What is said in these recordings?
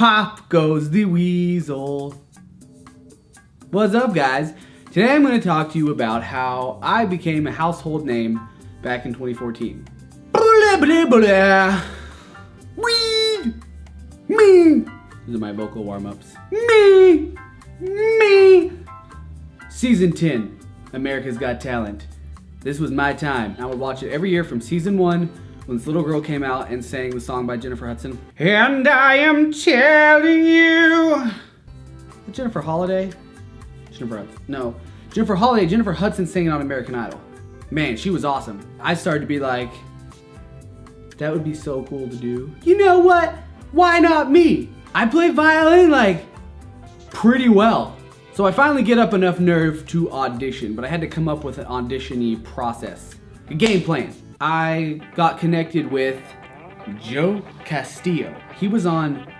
pop goes the weasel. What's up, guys? Today I'm going to talk to you about how I became a household name back in 2014. Blah, blah, blah. Weed. Me. These are my vocal warm-ups. Me. Season 10, America's Got Talent. This was my time. I would watch it every year from season 1 when this little girl came out and sang the song by Jennifer Hudson. And I am telling you. Jennifer Holiday? Jennifer Holiday, Jennifer Hudson singing on American Idol. Man, she was awesome. I started to be like, that would be so cool to do. You know what? Why not me? I play violin like pretty well. So I finally get up enough nerve to audition, but I had to come up with an audition-y process. A game plan. I got connected with Joe Castillo. He was on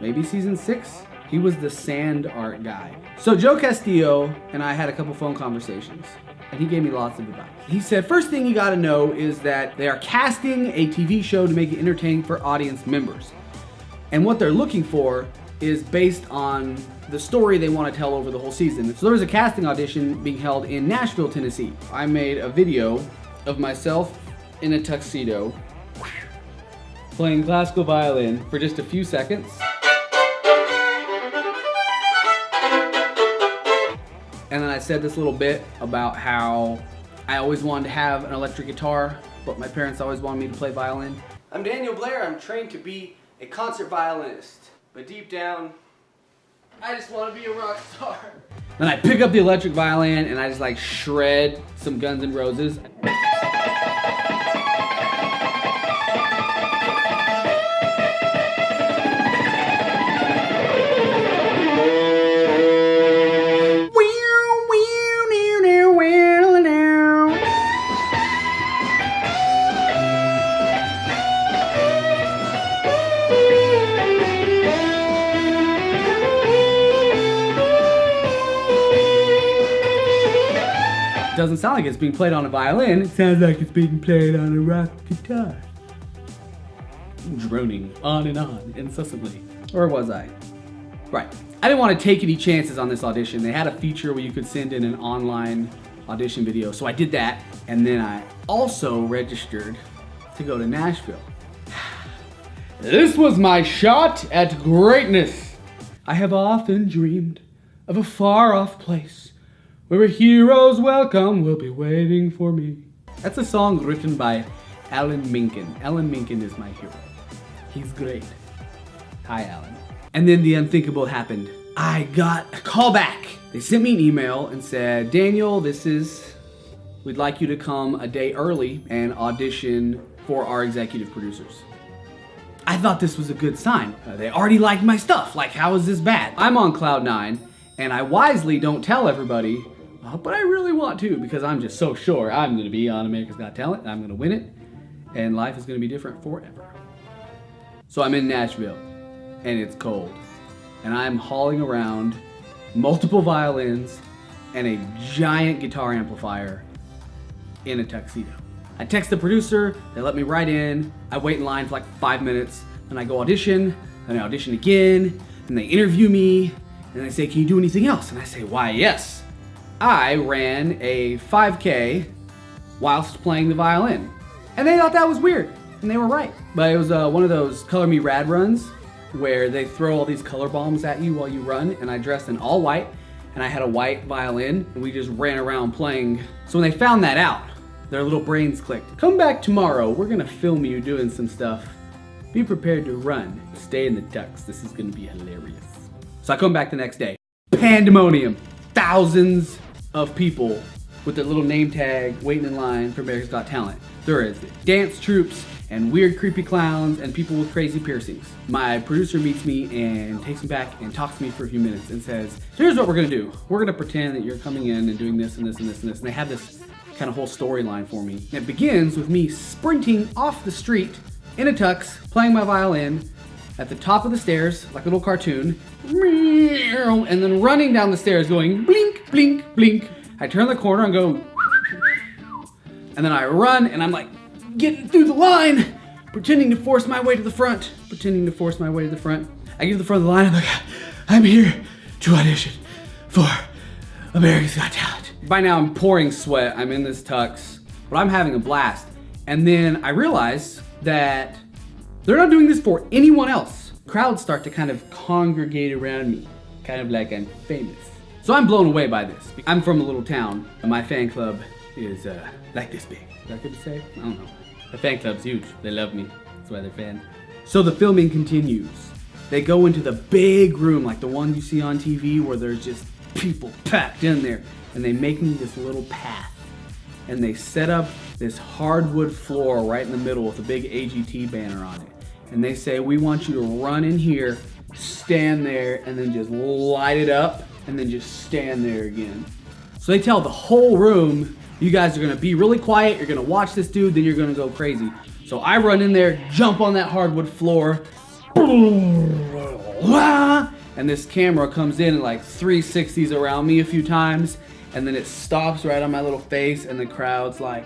maybe season 6. He was the sand art guy. So Joe Castillo and I had a couple phone conversations, and he gave me lots of advice. He said, first thing you gotta know is that they are casting a TV show to make it entertaining for audience members. And what they're looking for is based on the story they want to tell over the whole season. So there was a casting audition being held in Nashville, Tennessee. I made a video of myself in a tuxedo playing classical violin for just a few seconds. And then I said this little bit about how I always wanted to have an electric guitar, but my parents always wanted me to play violin. I'm Daniel Blair. I'm trained to be a concert violinist. But deep down, I just want to be a rock star. Then I pick up the electric violin and I just like shred some Guns N' Roses. Doesn't sound like it's being played on a violin, it sounds like it's being played on a rock guitar. Droning on and on, incessantly. Or was I? Right. I didn't want to take any chances on this audition. They had a feature where you could send in an online audition video, so I did that, and then I also registered to go to Nashville. This was my shot at greatness. I have often dreamed of a far-off place where a hero's welcome will be waiting for me. That's a song written by Alan Menken. Alan Menken is my hero. He's great. Hi, Alan. And then the unthinkable happened. I got a call back. They sent me an email and said, Daniel, we'd like you to come a day early and audition for our executive producers. I thought this was a good sign. They already liked my stuff. Like, how is this bad? I'm on cloud 9, and I wisely don't tell everybody, but I really want to because I'm just so sure I'm going to be on America's Got Talent and I'm going to win it and life is going to be different forever. So I'm in Nashville and it's cold and I'm hauling around multiple violins and a giant guitar amplifier in a tuxedo. I text the producer, they let me right in, I wait in line for like 5 minutes and I go audition and I audition again and they interview me and they say, can you do anything else? And I say, why, yes. I ran a 5K whilst playing the violin. And they thought that was weird, and they were right. But it was one of those Color Me Rad runs where they throw all these color bombs at you while you run, and I dressed in all white, and I had a white violin, and we just ran around playing. So when they found that out, their little brains clicked. Come back tomorrow, we're gonna film you doing some stuff. Be prepared to run. Stay in the tux, this is gonna be hilarious. So I come back the next day. Pandemonium. Thousands of people with their little name tag waiting in line for America's Got Talent. There is dance troops and weird creepy clowns and people with crazy piercings. My producer meets me and takes me back and talks to me for a few minutes and says, here's what we're gonna do. We're gonna pretend that you're coming in and doing this and this and this and this. And they have this kind of whole storyline for me. It begins with me sprinting off the street in a tux, playing my violin at the top of the stairs, like a little cartoon, and then running down the stairs going blink, blink, blink. I turn the corner and go, and then I run and I'm like getting through the line, pretending to force my way to the front, I get to the front of the line, I'm like, I'm here to audition for America's Got Talent. By now I'm pouring sweat, I'm in this tux, but I'm having a blast. And then I realize that they're not doing this for anyone else. Crowds start to kind of congregate around me, kind of like I'm famous. So I'm blown away by this. I'm from a little town, and my fan club is like this big. Is that good to say? I don't know. The fan club's huge. They love me. That's why they're fans. So the filming continues. They go into the big room, like the ones you see on TV, where there's just people packed in there, and they make me this little path. And they set up this hardwood floor right in the middle with a big AGT banner on it. And they say, we want you to run in here, stand there, and then just light it up, and then just stand there again. So they tell the whole room, you guys are gonna be really quiet, you're gonna watch this dude, then you're gonna go crazy. So I run in there, jump on that hardwood floor, and this camera comes in and like 360s around me a few times, and then it stops right on my little face, and the crowd's like,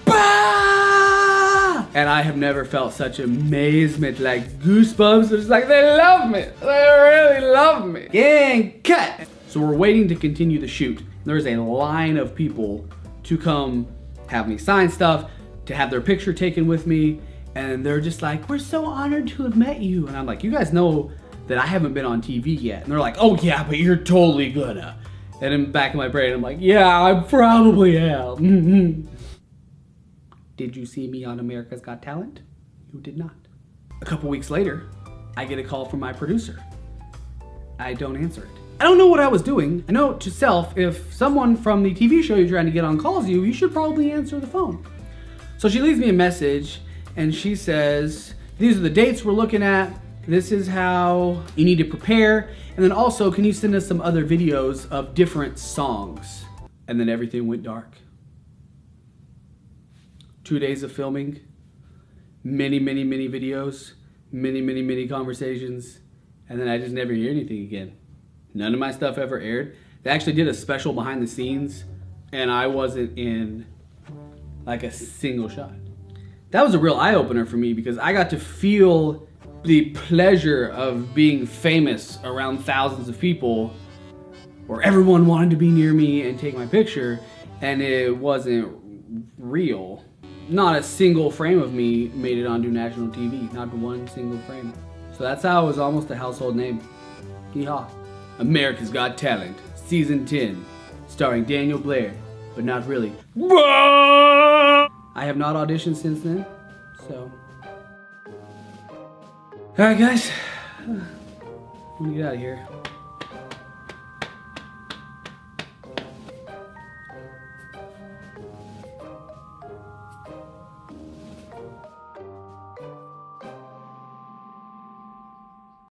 bah! And I have never felt such amazement, like goosebumps. It's like, they love me. They really love me. Gang cut. So we're waiting to continue the shoot. There's a line of people to come have me sign stuff, to have their picture taken with me. And they're just like, we're so honored to have met you. And I'm like, you guys know that I haven't been on TV yet. And they're like, oh yeah, but you're totally gonna. And in the back of my brain, I'm like, yeah, I probably am. Did you see me on America's Got Talent? You did not. A couple weeks later, I get a call from my producer. I don't answer it. I don't know what I was doing. I know to self, if someone from the TV show you're trying to get on calls you, you should probably answer the phone. So she leaves me a message and she says, these are the dates we're looking at. This is how you need to prepare. And then also, can you send us some other videos of different songs? And then everything went dark. 2 days of filming, many videos, many conversations, and then I just never hear anything again. None of my stuff ever aired. They actually did a special behind the scenes, and I wasn't in like a single shot. That was a real eye-opener for me because I got to feel the pleasure of being famous around thousands of people where everyone wanted to be near me and take my picture, and it wasn't real. Not a single frame of me made it onto national TV, not one single frame. So that's how it was almost a household name. Yeehaw. America's Got Talent, Season 10, starring Daniel Blair, but not really. I have not auditioned since then, so. All right, guys, I'm gonna get out of here.